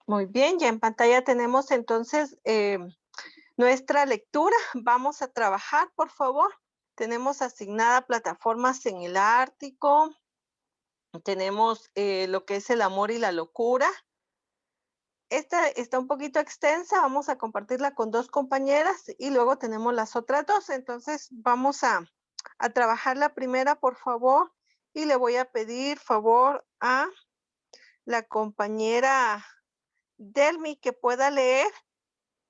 Muy bien, ya en pantalla tenemos entonces nuestra lectura. Vamos a trabajar, por favor. Tenemos asignada plataformas en el Ártico, tenemos lo que es el amor y la locura. Esta está un poquito extensa, vamos a compartirla con dos compañeras y luego tenemos las otras dos. Entonces vamos a trabajar la primera, por favor, y le voy a pedir favor a la compañera Delmi que pueda leer,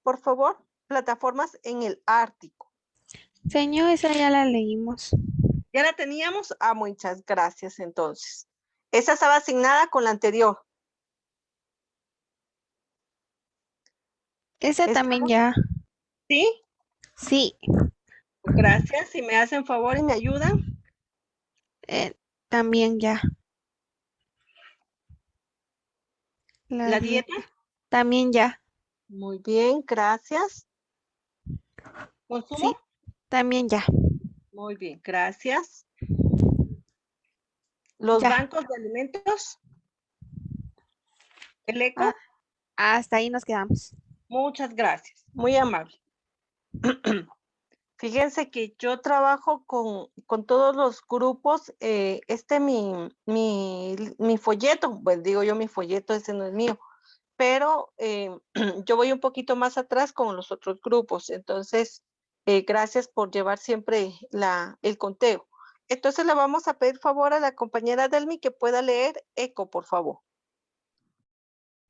por favor, plataformas en el Ártico. Señor, esa ya la leímos. ¿Ya la teníamos? Ah, muchas gracias entonces. Esa estaba asignada con la anterior. Esa también ¿Estamos? ya. ¿Sí? Sí. Gracias. Si me hacen favor y me ayudan. eh, También ya. La La dieta. dieta. También ya. Muy bien, gracias. ¿Consumo? Sí, también ya. Muy bien, gracias. Los Ya. bancos de alimentos. El Ah, eco. hasta ahí nos quedamos. Muchas gracias. Muy amable. Fíjense que yo trabajo con todos los grupos, mi folleto, pues digo yo mi folleto, ese no es mío, pero yo voy un poquito más atrás con los otros grupos, entonces gracias por llevar siempre el conteo. Entonces le vamos a pedir favor a la compañera Delmi que pueda leer eco, por favor.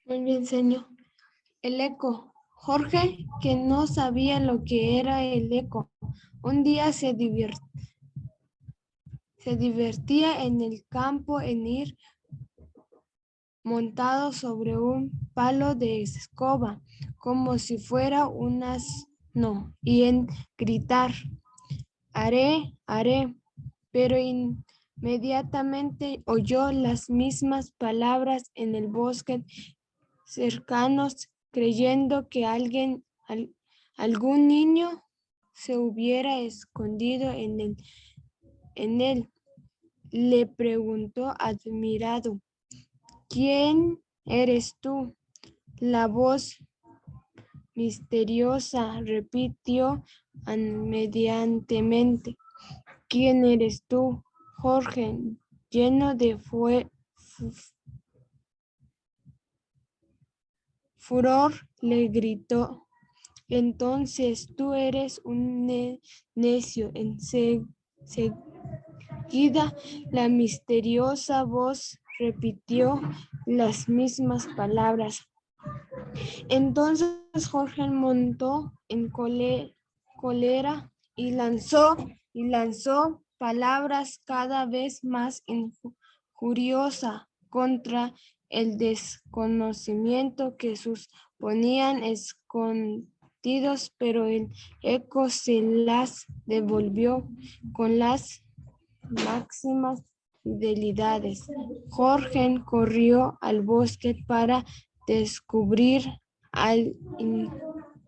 Muy bien, señor. El eco. Jorge, que no sabía lo que era el eco, un día se divertía en el campo en ir montado sobre un palo de escoba, como si fuera un asno, y en gritar, haré, haré, pero inmediatamente oyó las mismas palabras en el bosque cercanos, creyendo que algún niño se hubiera escondido en él. Le preguntó admirado, ¿quién eres tú? La voz misteriosa repitió inmediatamente, ¿quién eres tú? Jorge, lleno de furor, le gritó. Entonces tú eres un necio. Enseguida la misteriosa voz repitió las mismas palabras. Entonces Jorge montó en cólera y lanzó palabras cada vez más injuriosas contra el desconocimiento que sus ponían escondidos, pero el eco se las devolvió con las máximas fidelidades. Jorge corrió al bosque para descubrir al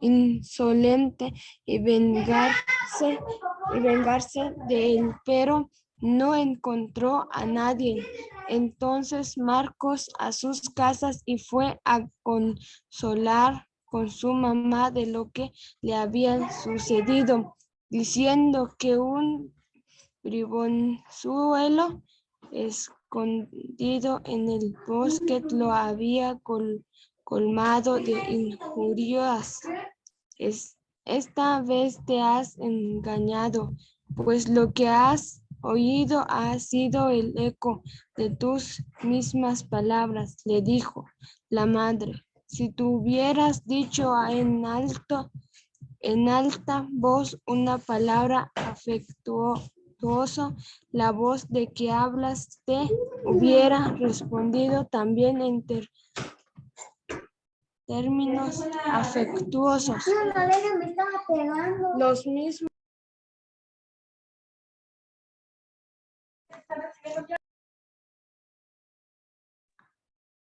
insolente y vengarse de él, pero no encontró a nadie. Entonces Marcos a sus casas y fue a consolar con su mamá de lo que le había sucedido, diciendo que un bribonzuelo escondido en el bosque lo había colmado de injurias. Esta vez te has engañado, pues lo que has oído ha sido el eco de tus mismas palabras, le dijo la madre. Si tú hubieras dicho en alta voz una palabra afectuosa, la voz de que hablas te hubiera respondido también en términos afectuosos. Los mismos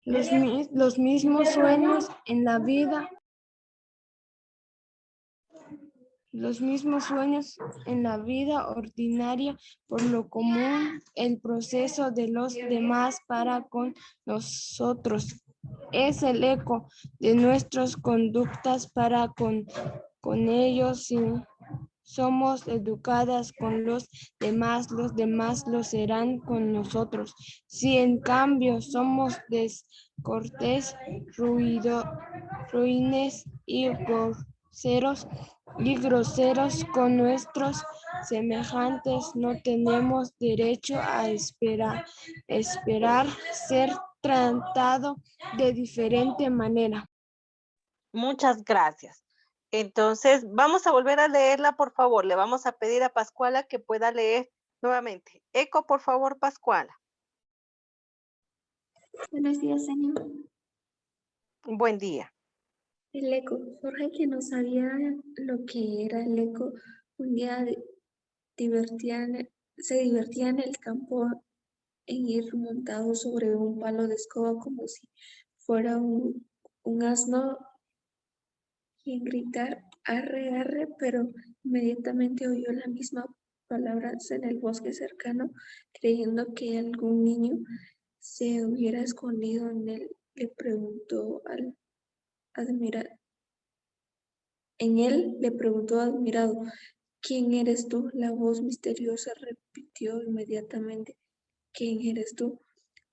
los mismos sueños en la vida, los mismos sueños en la vida ordinaria, por lo común, el proceso de los demás para con nosotros. es el eco de nuestras conductas para con ellos. Si somos educadas con los demás lo serán con nosotros. Si en cambio somos descortés, ruines y groseros con nuestros semejantes, no tenemos derecho a esperar ser tratado de diferente manera. Muchas gracias. Entonces, vamos a volver a leerla, por favor. Le vamos a pedir a Pascuala que pueda leer nuevamente. Eco, por favor, Pascuala. Buenos días, señor. Buen día. El eco. Jorge, que no sabía lo que era el eco, un día se divertía en el campo en ir montado sobre un palo de escoba como si fuera un asno y en gritar arre, arre, pero inmediatamente oyó la misma palabras en el bosque cercano, creyendo que algún niño se hubiera escondido en él. Le preguntó admirado, ¿quién eres tú? La voz misteriosa repitió inmediatamente, ¿quién eres tú?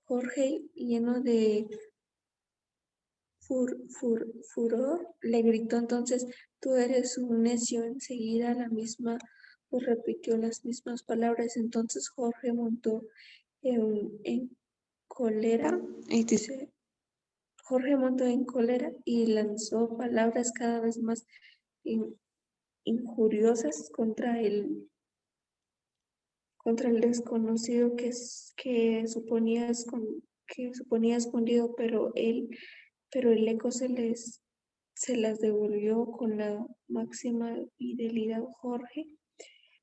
Jorge, lleno de furor, le gritó entonces, tú eres un necio. Enseguida la misma voz repitió las mismas palabras. Entonces Jorge montó en cólera y lanzó palabras cada vez más injuriosas contra el desconocido que suponía escondido, pero el eco se las devolvió con la máxima fidelidad. Jorge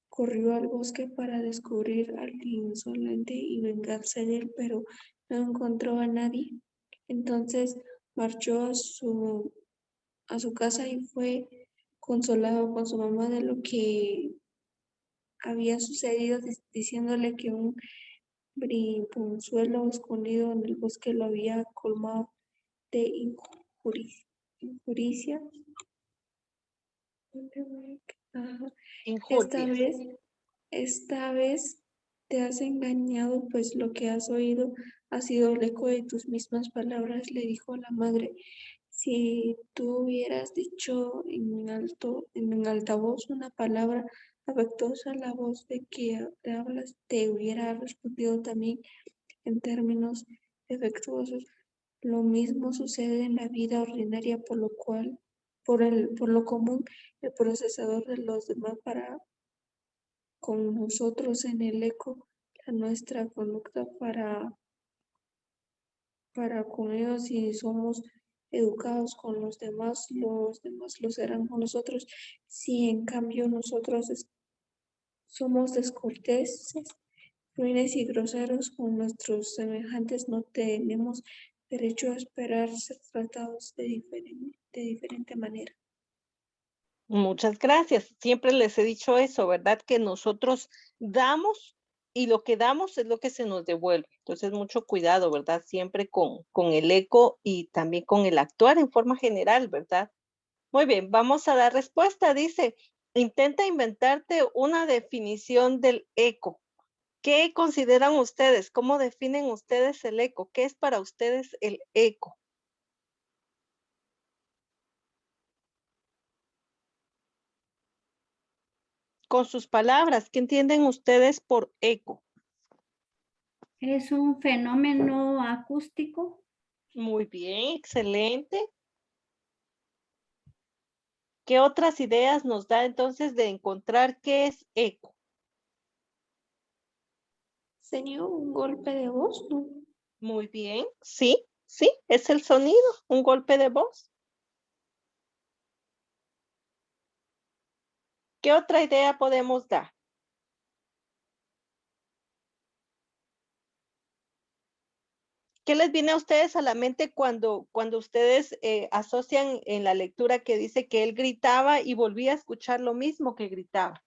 corrió al bosque para descubrir al insolente y vengarse de él, pero no encontró a nadie. Entonces marchó a su casa y fue consolado con su mamá de lo que había sucedido, diciéndole que un bribonzuelo escondido en el bosque lo había colmado de injuria. Ajá. Injurias. Esta vez te has engañado, pues lo que has oído ha sido el eco de tus mismas palabras, le dijo la madre. Si tú hubieras dicho en alta voz una palabra afectuosa, la voz de que te hablas te hubiera respondido también en términos afectuosos. Lo mismo sucede en la vida ordinaria, por lo común, el procesador de los demás con nosotros en el eco, nuestra conducta para con ellos. Si somos educados con los demás lo serán con nosotros. Si en cambio nosotros somos descorteses, ruines y groseros con nuestros semejantes, no tenemos derecho a esperar ser tratados de diferente manera. Muchas gracias. Siempre les he dicho eso, ¿verdad? Que nosotros damos y lo que damos es lo que se nos devuelve. Entonces, mucho cuidado, ¿verdad? Siempre con el eco y también con el actuar en forma general, ¿verdad? Muy bien, vamos a dar respuesta. Dice, intenta inventarte una definición del eco. ¿Qué consideran ustedes? ¿Cómo definen ustedes el eco? ¿Qué es para ustedes el eco? Con sus palabras, ¿qué entienden ustedes por eco? Es un fenómeno acústico. Muy bien, excelente. ¿Qué otras ideas nos da entonces de encontrar qué es eco? ¿Sería un golpe de voz? ¿No? Muy bien, sí, sí, es el sonido, un golpe de voz. ¿Qué otra idea podemos dar? ¿Qué les viene a ustedes a la mente cuando ustedes asocian en la lectura que dice que él gritaba y volvía a escuchar lo mismo que gritaba?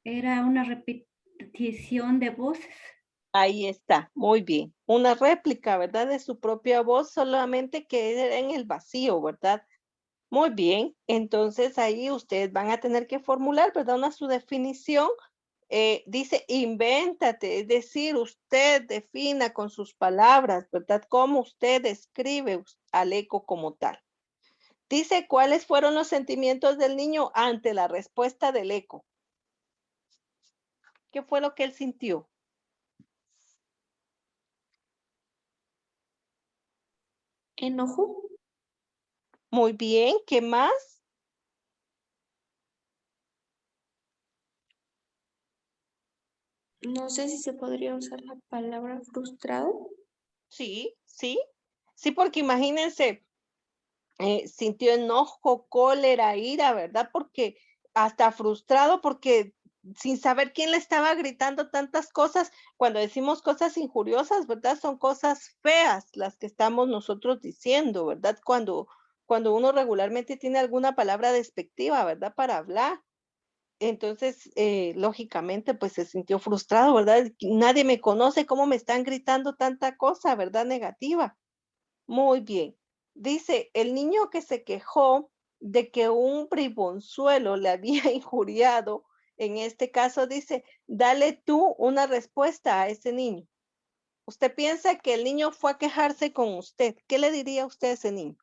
Era una repetición repetición de voces. Ahí está, muy bien. Una réplica, ¿verdad? De su propia voz, solamente que en el vacío, ¿verdad? Muy bien. Entonces ahí ustedes van a tener que formular, ¿verdad? Su definición. Dice, invéntate, es decir, usted defina con sus palabras, ¿verdad? Cómo usted describe al eco como tal. Dice, ¿cuáles fueron los sentimientos del niño ante la respuesta del eco? ¿Qué fue lo que él sintió? Enojo. Muy bien, ¿qué más? No sé si se podría usar la palabra frustrado. Sí, sí, sí, porque imagínense, sintió enojo, cólera, ira, ¿verdad? Porque hasta frustrado, porque sin saber quién le estaba gritando tantas cosas, cuando decimos cosas injuriosas, ¿verdad? Son cosas feas las que estamos nosotros diciendo, ¿verdad? Cuando uno regularmente tiene alguna palabra despectiva, ¿verdad? Para hablar. Entonces, lógicamente, pues se sintió frustrado, ¿verdad? Nadie me conoce, ¿cómo me están gritando tanta cosa, ¿verdad? Negativa. Muy bien. Dice, el niño que se quejó de que un bribonzuelo le había injuriado, en este caso dice, dale tú una respuesta a ese niño. Usted piensa que el niño fue a quejarse con usted. ¿Qué le diría usted a ese niño?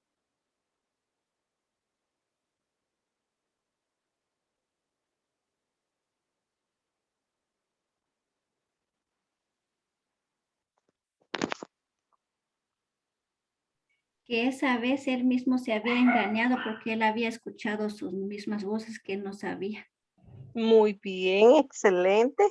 Que esa vez él mismo se había engañado porque él había escuchado sus mismas voces que él no sabía. Muy bien, excelente.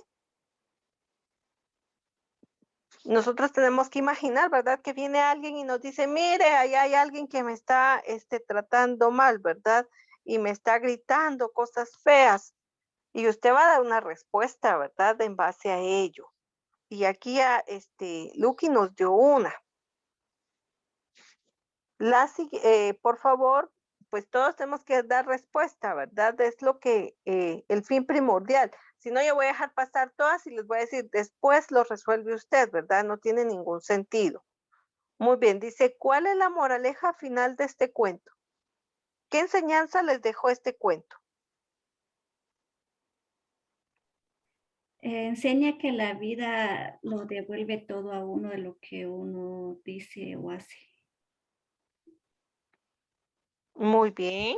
Nosotros tenemos que imaginar, ¿verdad? Que viene alguien y nos dice, mire, ahí hay alguien que me está tratando mal, ¿verdad? Y me está gritando cosas feas. Y usted va a dar una respuesta, ¿verdad? En base a ello. Y aquí Lucky nos dio una. Por favor, pues todos tenemos que dar respuesta, ¿verdad? Es lo que, el fin primordial. Si no, yo voy a dejar pasar todas y les voy a decir, después lo resuelve usted, ¿verdad? No tiene ningún sentido. Muy bien, dice, ¿cuál es la moraleja final de este cuento? ¿Qué enseñanza les dejó este cuento? Enseña que la vida lo devuelve todo a uno de lo que uno dice o hace. Muy bien.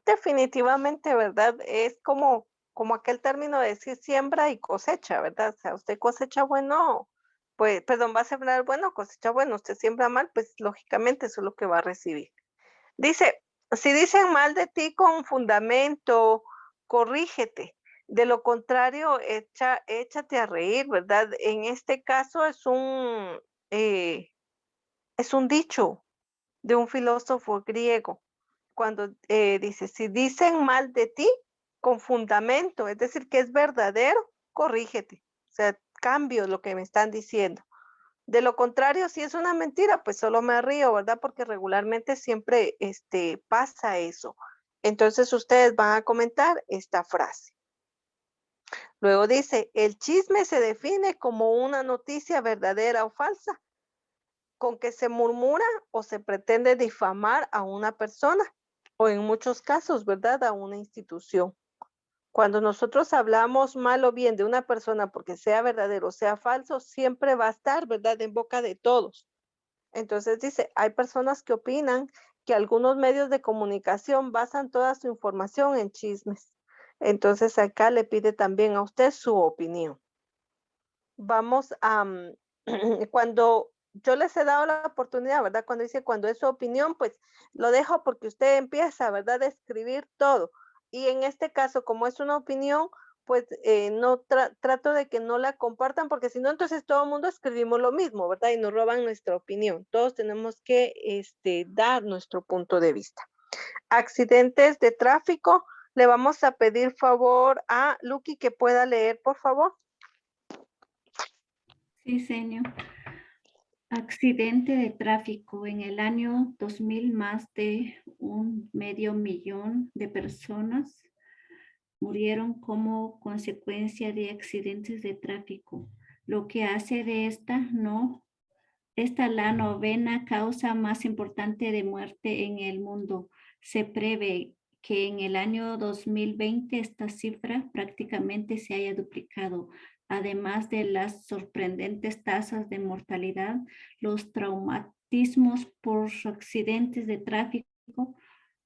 Definitivamente, ¿verdad? Es como aquel término de decir siembra y cosecha, ¿verdad? O sea, usted cosecha bueno, pues, perdón, va a sembrar bueno, cosecha bueno, usted siembra mal, pues lógicamente eso es lo que va a recibir. Dice, si dicen mal de ti con fundamento, corrígete. De lo contrario, échate a reír, ¿verdad? En este caso es un dicho de un filósofo griego cuando dice, si dicen mal de ti, con fundamento, es decir, que es verdadero, corrígete. O sea, cambio lo que me están diciendo. De lo contrario, si es una mentira, pues solo me río, ¿verdad? Porque regularmente siempre pasa eso. Entonces ustedes van a comentar esta frase. Luego dice, el chisme se define como una noticia verdadera o falsa, con que se murmura o se pretende difamar a una persona o en muchos casos, ¿verdad? A una institución. Cuando nosotros hablamos mal o bien de una persona porque sea verdadero o sea falso, siempre va a estar, ¿verdad? En boca de todos. Entonces dice, hay personas que opinan que algunos medios de comunicación basan toda su información en chismes. Entonces acá le pide también a usted su opinión. Vamos a, cuando yo les he dado la oportunidad, ¿verdad? Cuando dice, cuando es su opinión, pues lo dejo porque usted empieza, ¿verdad? A escribir todo. Y en este caso, como es una opinión, pues no trato de que no la compartan, porque si no, entonces todo el mundo escribimos lo mismo, ¿verdad? Y nos roban nuestra opinión. Todos tenemos que dar nuestro punto de vista. Accidentes de tráfico, le vamos a pedir favor a Lucky que pueda leer, por favor. Sí, señor. Accidente de tráfico. En el año 2000, más de 1,5 millón de personas murieron como consecuencia de accidentes de tráfico, lo que hace de esta la novena causa más importante de muerte en el mundo. Se prevé que en el año 2020 esta cifra prácticamente se haya duplicado. Además de las sorprendentes tasas de mortalidad, los traumatismos por accidentes de tráfico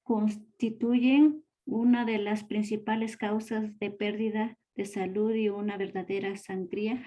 constituyen una de las principales causas de pérdida de salud y una verdadera sangría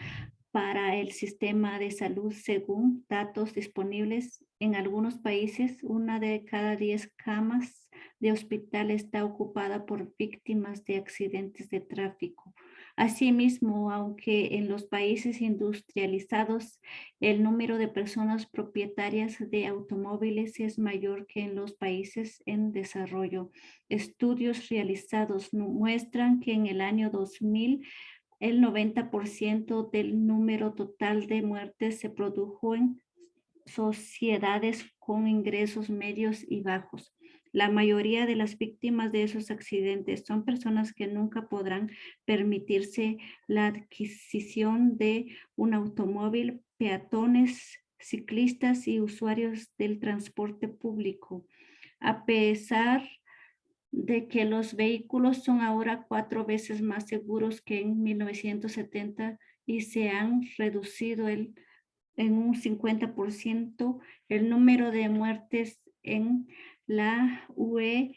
para el sistema de salud. Según datos disponibles en algunos países, 1 de cada 10 camas de hospital está ocupada por víctimas de accidentes de tráfico. Asimismo, aunque en los países industrializados el número de personas propietarias de automóviles es mayor que en los países en desarrollo, estudios realizados muestran que en el año 2000 el 90% del número total de muertes se produjo en sociedades con ingresos medios y bajos. La mayoría de las víctimas de esos accidentes son personas que nunca podrán permitirse la adquisición de un automóvil, peatones, ciclistas y usuarios del transporte público. A pesar de que los vehículos son ahora 4 veces más seguros que en 1970 y se han reducido en un 50% el número de muertes en la UE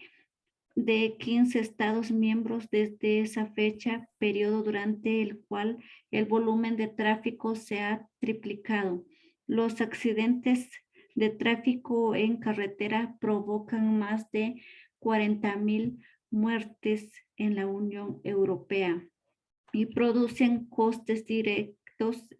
de 15 Estados miembros desde esa fecha, periodo durante el cual el volumen de tráfico se ha triplicado. Los accidentes de tráfico en carretera provocan más de 40,000 muertes en la Unión Europea y producen costes directos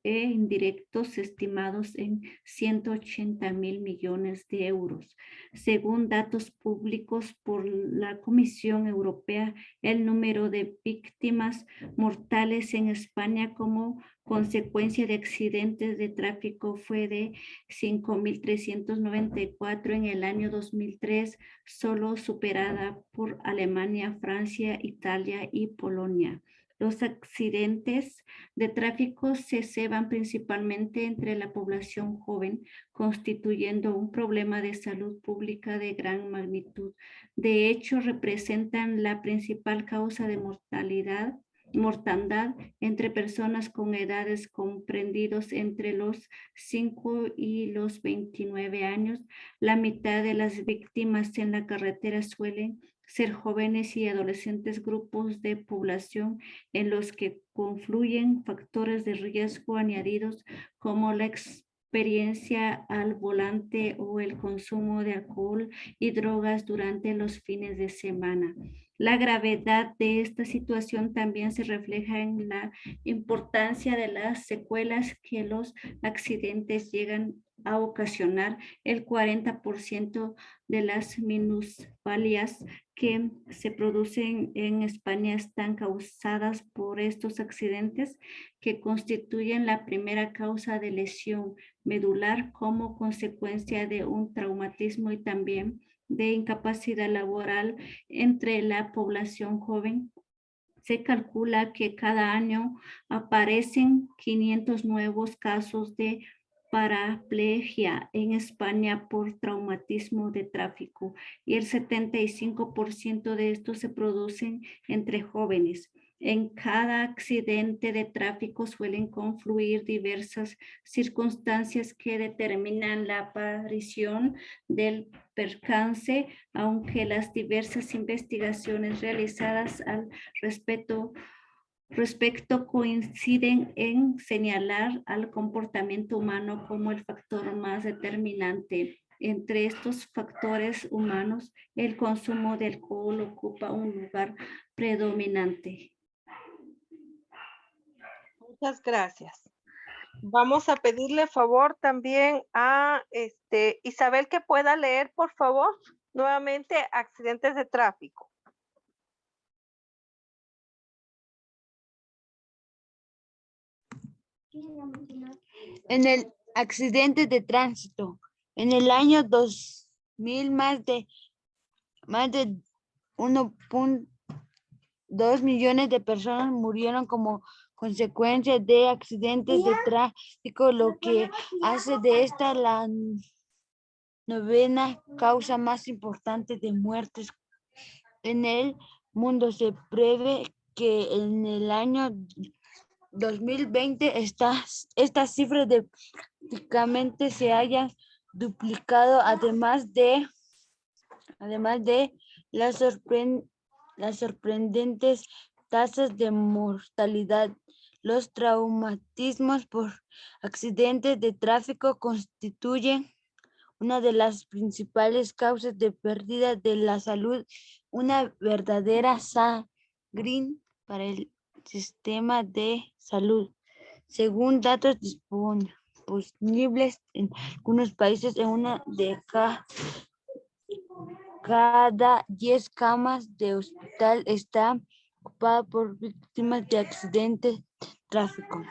e indirectos estimados en 180,000 millones de euros. Según datos públicos por la Comisión Europea, el número de víctimas mortales en España como consecuencia de accidentes de tráfico fue de 5,394 en el año 2003, solo superada por Alemania, Francia, Italia y Polonia. Los accidentes de tráfico se ceban principalmente entre la población joven, constituyendo un problema de salud pública de gran magnitud. De hecho, representan la principal causa de mortandad entre personas con edades comprendidos entre los 5 y los 29 años. La mitad de las víctimas en la carretera suelen ser jóvenes y adolescentes, grupos de población en los que confluyen factores de riesgo añadidos como la experiencia al volante o el consumo de alcohol y drogas durante los fines de semana. La gravedad de esta situación también se refleja en la importancia de las secuelas que los accidentes llegan a ocasionar. El 40% de las minusvalías que se producen en España están causadas por estos accidentes, que constituyen la primera causa de lesión medular como consecuencia de un traumatismo y también de incapacidad laboral entre la población joven. Se calcula que cada año aparecen 500 nuevos casos de paraplegia en España por traumatismo de tráfico y el 75% de estos se producen entre jóvenes. En cada accidente de tráfico suelen confluir diversas circunstancias que determinan la aparición del percance, aunque las diversas investigaciones realizadas al respecto coinciden en señalar al comportamiento humano como el factor más determinante. Entre estos factores humanos, el consumo de alcohol ocupa un lugar predominante. Muchas gracias. Vamos a pedirle favor también a Isabel que pueda leer, por favor, nuevamente accidentes de tráfico. En el accidente de tránsito, en el año 2000 más de 2 millones de personas murieron como consecuencia de accidentes de tráfico, lo que hace de esta la novena causa más importante de muertes en el mundo. Se prevé que en el año 2020 estas cifras prácticamente se hayan duplicado, además de las sorprendentes tasas de mortalidad. Los traumatismos por accidentes de tráfico constituyen una de las principales causas de pérdida de la salud, una verdadera sangría para el sistema de salud. Según datos disponibles en algunos países, en una de cada 10 camas de hospital está ocupada por víctimas de accidentes de tráfico.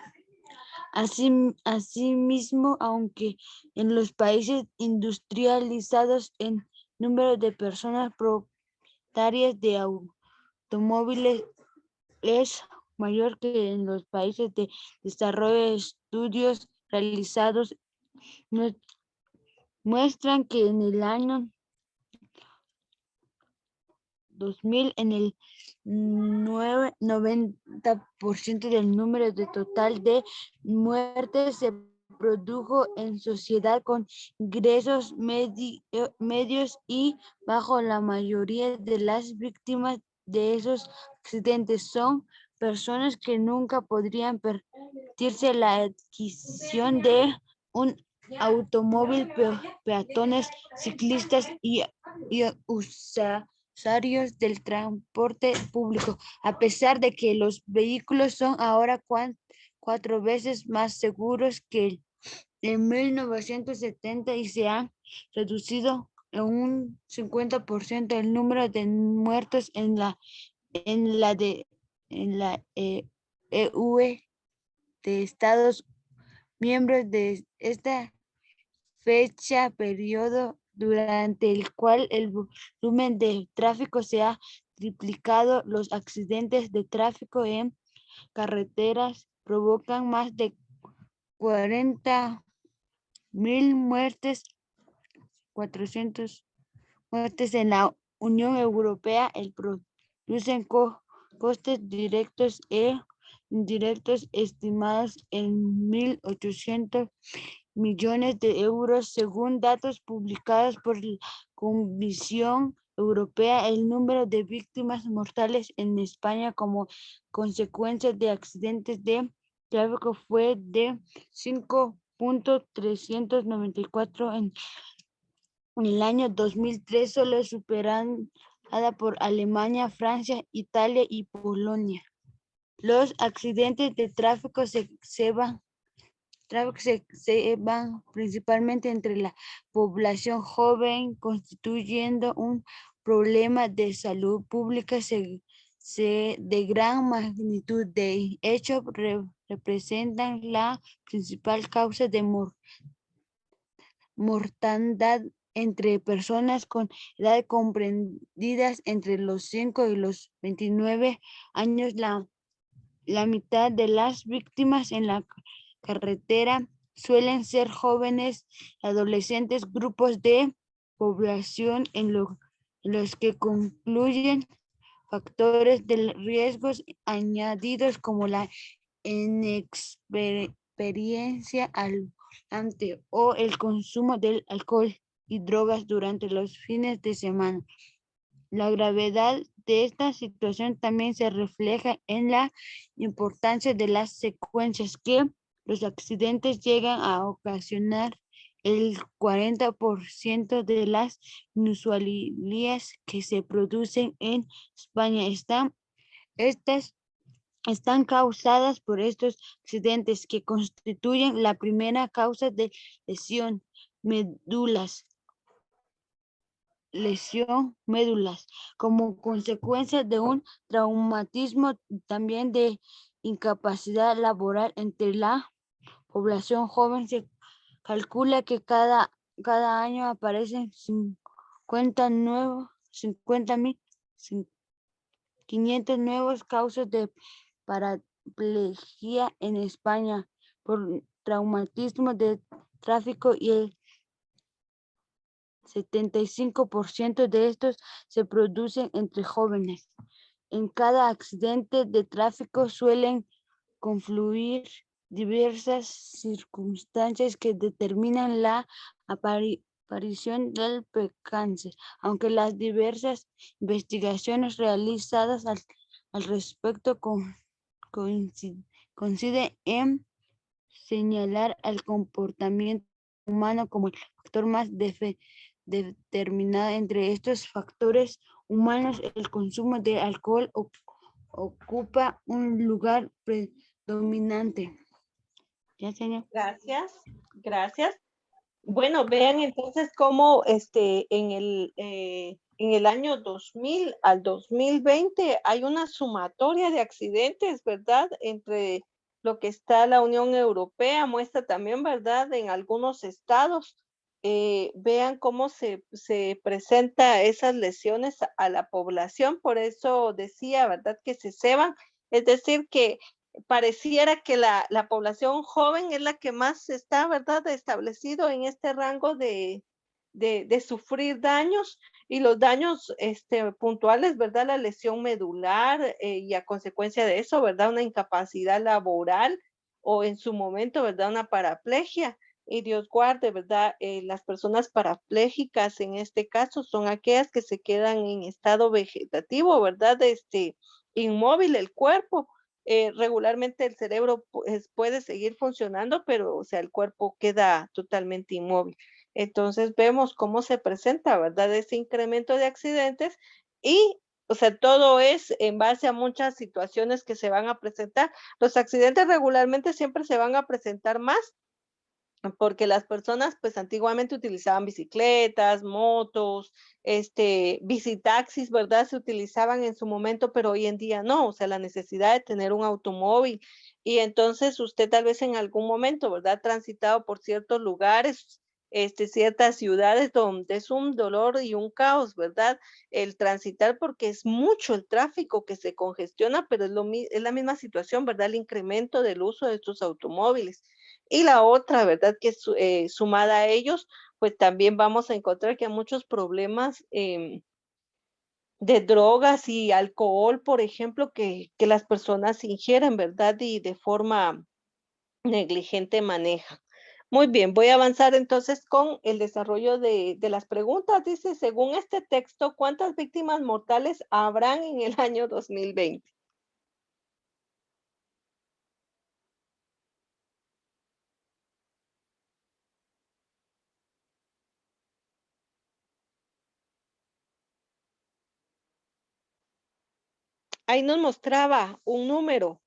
Asimismo, aunque en los países industrializados el número de personas propietarias de automóviles es mayor que en los países de desarrollo, estudios realizados muestran que en el año 2000 en el 90% del número de total de muertes se produjo en sociedad con ingresos medios y bajos. La mayoría de las víctimas de esos accidentes son personas que nunca podrían permitirse la adquisición de un automóvil, peatones, ciclistas y usuarios del transporte público, a pesar de que los vehículos son ahora 4 veces más seguros que en 1970 y se han reducido en un 50% el número de muertos en la EU de Estados miembros de esta fecha periodo durante el cual el volumen de tráfico se ha triplicado. Los accidentes de tráfico en carreteras provocan más de 40.000 muertes, 400 muertes en la Unión Europea. Producen costes directos e indirectos estimados en 1.800 millones de euros, según datos publicados por la Comisión Europea. El número de víctimas mortales en España como consecuencia de accidentes de tráfico fue de 5.394 en el año 2003, solo superada por Alemania, Francia, Italia y Polonia. Los accidentes de tráfico se van principalmente entre la población joven, constituyendo un problema de salud pública de gran magnitud. De hecho, representan la principal causa de mortandad entre personas con edad comprendidas entre los 5 y los 29 años. La mitad de las víctimas en la carretera suelen ser jóvenes, adolescentes, grupos de población en los que concluyen factores de riesgos añadidos como la inexperiencia al volante o el consumo del alcohol y drogas durante los fines de semana. La gravedad de esta situación también se refleja en la importancia de las secuencias que los accidentes llegan a ocasionar. El 40% de las minusvalías que se producen en España están causadas por estos accidentes, que constituyen la primera causa de lesión médulas como consecuencia de un traumatismo, también de incapacidad laboral entre la población joven. Se calcula que cada año aparecen 50.000 500 nuevos casos de paraplegia en España por traumatismo de tráfico y el 75% de estos se producen entre jóvenes. En cada accidente de tráfico suelen confluir diversas circunstancias que determinan la aparición del percance, aunque las diversas investigaciones realizadas al respecto coinciden en señalar al comportamiento humano como el factor más determinado. Entre estos factores humanos, el consumo de alcohol ocupa un lugar predominante. ¿Ya, señor? Gracias, gracias. Bueno, vean entonces cómo en el año 2000 al 2020 hay una sumatoria de accidentes, ¿verdad? Entre lo que está la Unión Europea, muestra también, ¿verdad? En algunos estados, vean cómo se presenta esas lesiones a la población. Por eso decía, ¿verdad? Que se ceban, es decir, que pareciera que la población joven es la que más está, ¿verdad?, establecido en este rango de sufrir daños y los daños puntuales, ¿verdad? La lesión medular y a consecuencia de eso, ¿verdad? Una incapacidad laboral o en su momento, ¿verdad? Una paraplegia. Y Dios guarde, ¿verdad? Las personas parapléjicas en este caso son aquellas que se quedan en estado vegetativo, ¿verdad? Inmóvil el cuerpo. Regularmente el cerebro pues, puede seguir funcionando, pero o sea, el cuerpo queda totalmente inmóvil. Entonces vemos cómo se presenta, ¿verdad? Ese incremento de accidentes y, o sea, todo es en base a muchas situaciones que se van a presentar. Los accidentes regularmente siempre se van a presentar más porque las personas pues antiguamente utilizaban bicicletas, motos, bicitaxis, ¿verdad? Se utilizaban en su momento, pero hoy en día no, o sea, la necesidad de tener un automóvil. Y entonces usted tal vez en algún momento, ¿verdad? Transitado por ciertos lugares, ciertas ciudades donde es un dolor y un caos, ¿verdad? El transitar porque es mucho el tráfico que se congestiona, pero es la misma situación, ¿verdad? El incremento del uso de estos automóviles. Y la otra, ¿verdad? Que sumada a ellos, pues también vamos a encontrar que hay muchos problemas de drogas y alcohol, por ejemplo, que las personas ingieren, ¿verdad? Y de forma negligente manejan. Muy bien, voy a avanzar entonces con el desarrollo de las preguntas. Dice, según este texto, ¿cuántas víctimas mortales habrán en el año 2020? Ahí nos mostraba un número.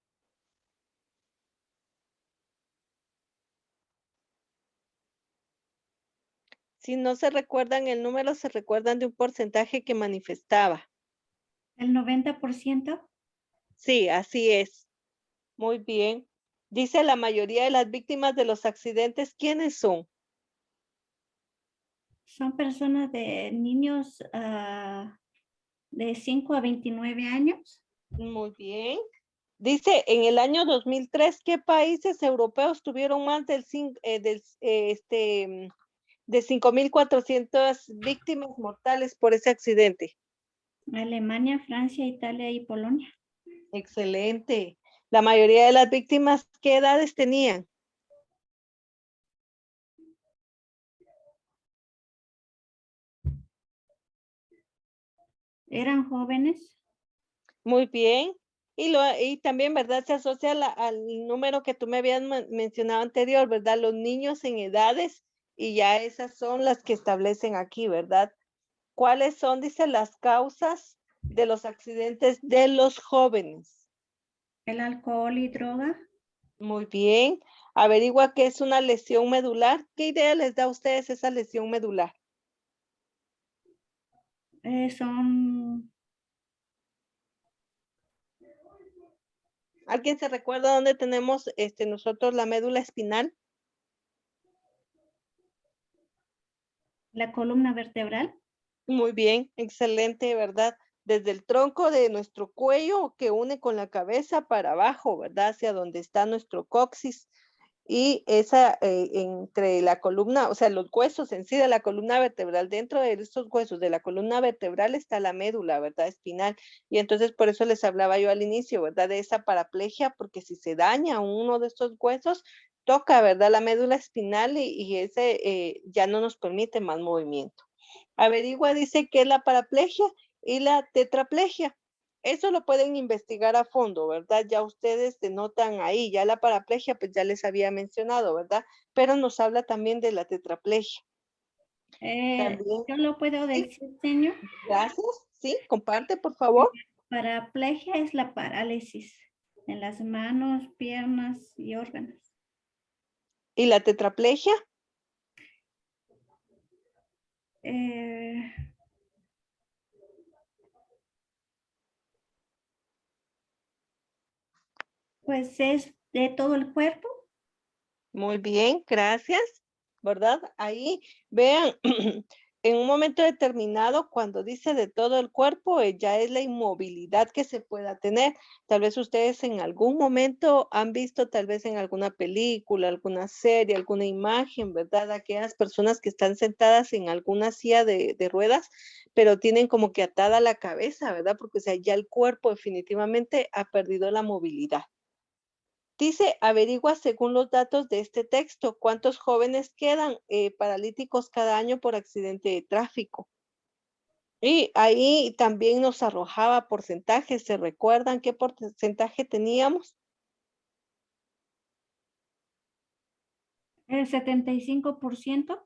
Si no se recuerdan el número, se recuerdan de un porcentaje que manifestaba. ¿El 90%? Sí, así es. Muy bien. Dice la mayoría de las víctimas de los accidentes, ¿quiénes son? Son personas de niños de 5 a 29 años. Muy bien. Dice, en el año 2003, ¿qué países europeos tuvieron más de 5.400 víctimas mortales por ese accidente? Alemania, Francia, Italia y Polonia. Excelente. La mayoría de las víctimas, ¿qué edades tenían? ¿Eran jóvenes? Muy bien. Y también, ¿verdad? Se asocia al número que tú me habías mencionado anterior, ¿verdad? Los niños en edades, y ya esas son las que establecen aquí, ¿verdad? ¿Cuáles son, dice, las causas de los accidentes de los jóvenes? ¿El alcohol y droga? Muy bien. Averigua qué es una lesión medular. ¿Qué idea les da a ustedes esa lesión medular? Son ¿Alguien se recuerda dónde tenemos nosotros la médula espinal? la columna vertebral. Muy bien, excelente, ¿verdad? desde el tronco de nuestro cuello que une con la cabeza para abajo, ¿verdad? Hacia donde está nuestro coxis. Y esa entre la columna, o sea, los huesos en sí de la columna vertebral, dentro de estos huesos de la columna vertebral está la médula, ¿verdad? Espinal. Y entonces por eso les hablaba yo al inicio, ¿verdad? De esa paraplegia, porque si se daña uno de estos huesos, toca, ¿verdad? La médula espinal y ese ya no nos permite más movimiento. Averigua, dice, qué es la paraplegia y la tetraplegia. Eso lo pueden investigar a fondo, ¿verdad? Ya ustedes denotan ahí, ya la paraplegia, pues ya les había mencionado, ¿verdad? Pero nos habla también de la tetraplegia. También, Yo lo puedo sí, decir, señor. gracias. Sí, comparte, por favor. Paraplegia es la parálisis en las manos, piernas y órganos. ¿Y la tetraplegia? Eh, pues es de todo el cuerpo. Muy bien, gracias, ¿verdad? Ahí vean, en un momento determinado, cuando dice de todo el cuerpo, ya es la inmovilidad que se pueda tener. Tal vez ustedes en algún momento han visto, tal vez en alguna película, alguna serie, alguna imagen, ¿verdad? Aquellas personas que están sentadas en alguna silla de ruedas, pero tienen como que atada la cabeza, ¿verdad? Porque o sea, ya el cuerpo definitivamente ha perdido la movilidad. Dice, averigua según los datos de este texto, cuántos jóvenes quedan paralíticos cada año por accidente de tráfico. Y ahí también nos arrojaba porcentajes. ¿Se recuerdan qué porcentaje teníamos? El 75%.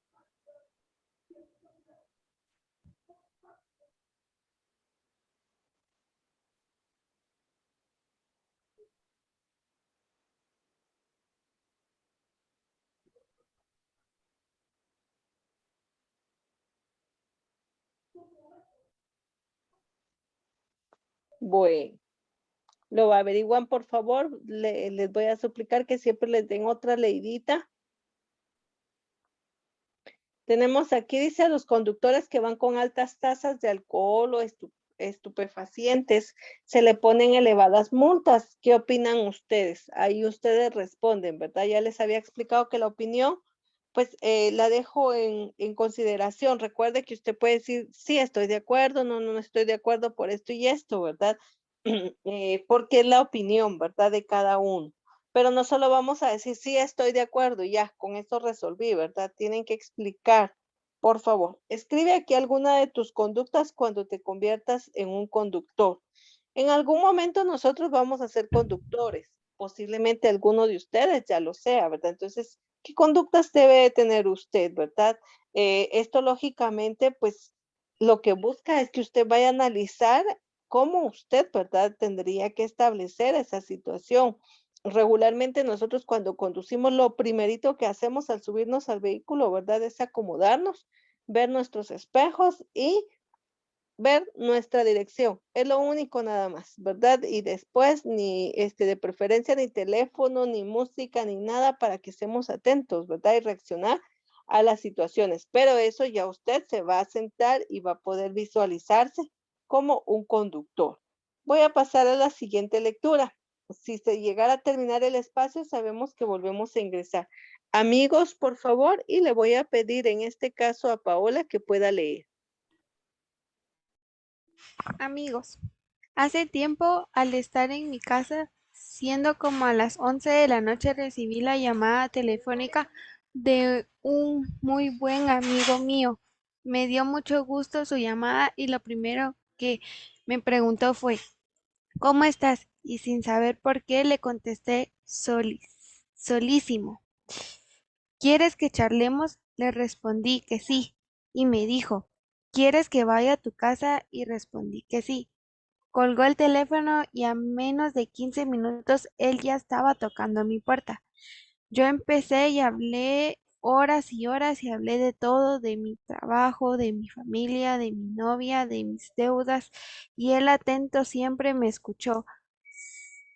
Bueno, lo averiguan por favor. Les voy a suplicar que siempre les den otra leidita. Tenemos aquí, dice, a los conductores que van con altas tasas de alcohol o estupefacientes, se le ponen elevadas multas. ¿Qué opinan ustedes? Ahí ustedes responden, ¿verdad? Ya les había explicado que la opinión, pues la dejo en consideración. Recuerde que usted puede decir, sí, estoy de acuerdo, no, no estoy de acuerdo por esto y esto, ¿verdad? Porque es la opinión, ¿verdad? De cada uno. Pero no solo vamos a decir, sí, estoy de acuerdo, y ya, con esto resolví, ¿verdad? Tienen que explicar. Por favor, escribe aquí alguna de tus conductas cuando te conviertas en un conductor. En algún momento nosotros vamos a ser conductores, posiblemente alguno de ustedes ya lo sea, ¿verdad? Entonces, ¿qué conductas debe de tener usted, verdad? Esto lógicamente, pues, lo que busca es que usted vaya a analizar cómo usted, ¿verdad? Tendría que establecer esa situación. Regularmente nosotros cuando conducimos, lo primerito que hacemos al subirnos al vehículo, ¿verdad? Es acomodarnos, ver nuestros espejos y ver nuestra dirección. Es lo único nada más, ¿verdad? Y después ni de preferencia ni teléfono, ni música, ni nada para que estemos atentos, ¿verdad? Y reaccionar a las situaciones. Pero eso ya usted se va a sentar y va a poder visualizarse como un conductor. Voy a pasar a la siguiente lectura. Si se llegara a terminar el espacio, sabemos que volvemos a ingresar. Amigos, por favor, y le voy a pedir en este caso a Paola que pueda leer. Amigos, hace tiempo, al estar en mi casa, siendo como a las 11 de la noche, recibí la llamada telefónica de un muy buen amigo mío. Me dio mucho gusto su llamada y lo primero que me preguntó fue, ¿cómo estás? Y sin saber por qué le contesté solísimo. ¿Quieres que charlemos? Le respondí que sí. Y me dijo, ¿quieres que vaya a tu casa? Y respondí que sí. Colgó el teléfono y a menos de 15 minutos él ya estaba tocando mi puerta. Yo empecé y hablé horas y horas y hablé de todo, de mi trabajo, de mi familia, de mi novia, de mis deudas, y él atento siempre me escuchó.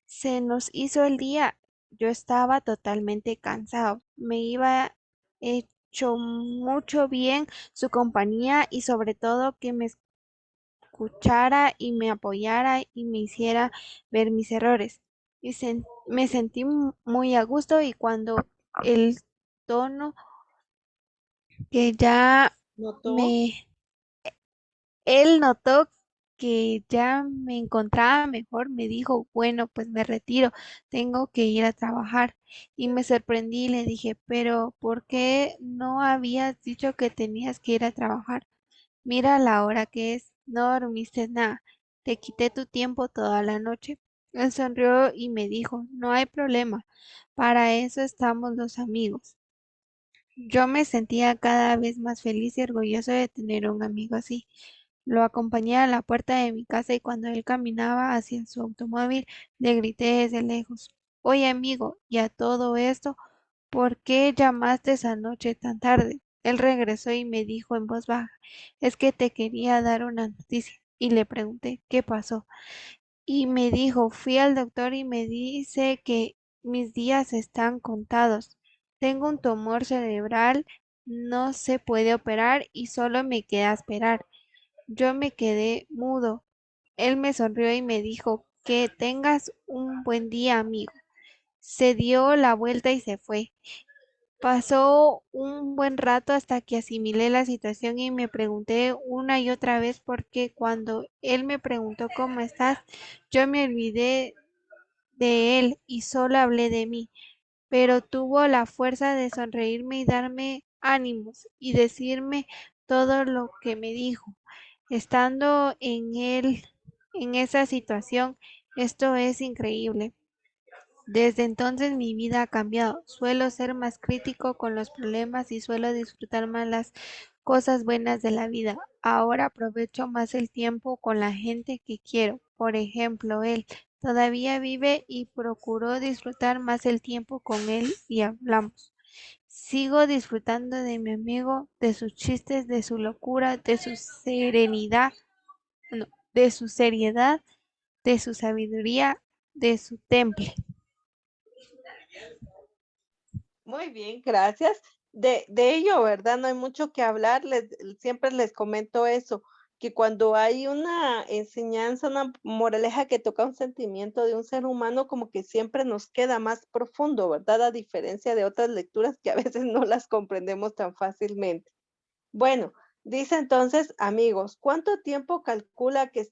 Se nos hizo el día. Yo estaba totalmente cansado. Me iba hecho mucho bien su compañía y sobre todo que me escuchara y me apoyara y me hiciera ver mis errores. Me sentí muy a gusto y cuando el tono que ya ¿Notó? me, él notó que ya me encontraba mejor, me dijo, bueno, pues me retiro, tengo que ir a trabajar. Y me sorprendí y le dije, pero ¿por qué no habías dicho que tenías que ir a trabajar? Mira la hora que es, no dormiste nada, te quité tu tiempo toda la noche. Él sonrió y me dijo, no hay problema, para eso estamos los amigos. Yo me sentía cada vez más feliz y orgulloso de tener un amigo así. Lo acompañé a la puerta de mi casa y cuando él caminaba hacia su automóvil, le grité desde lejos, oye amigo, ¿y a todo esto? ¿Por qué llamaste esa noche tan tarde? Él regresó y me dijo en voz baja, es que te quería dar una noticia. Y le pregunté, ¿qué pasó? Y me dijo, fui al doctor y me dice que mis días están contados. Tengo un tumor cerebral, no se puede operar y solo me queda esperar. Yo me quedé mudo. Él me sonrió y me dijo, que tengas un buen día, amigo. Se dio la vuelta y se fue. Pasó un buen rato hasta que asimilé la situación y me pregunté una y otra vez por qué cuando él me preguntó cómo estás, yo me olvidé de él y solo hablé de mí, pero tuvo la fuerza de sonreírme y darme ánimos y decirme todo lo que me dijo. Estando en esa situación, esto es increíble. Desde entonces mi vida ha cambiado. Suelo ser más crítico con los problemas y suelo disfrutar más las cosas buenas de la vida. Ahora aprovecho más el tiempo con la gente que quiero. Por ejemplo, él todavía vive y procuro disfrutar más el tiempo con él y hablamos. Sigo disfrutando de mi amigo, de sus chistes, de su locura, de su serenidad, no, de su seriedad, de su sabiduría, de su temple. Muy bien, gracias. De ello, ¿verdad? No hay mucho que hablar. Siempre les comento eso, que cuando hay una enseñanza, una moraleja que toca un sentimiento de un ser humano, como que siempre nos queda más profundo, ¿verdad? A diferencia de otras lecturas que a veces no las comprendemos tan fácilmente. Bueno, dice entonces, amigos, ¿cuánto tiempo calcula que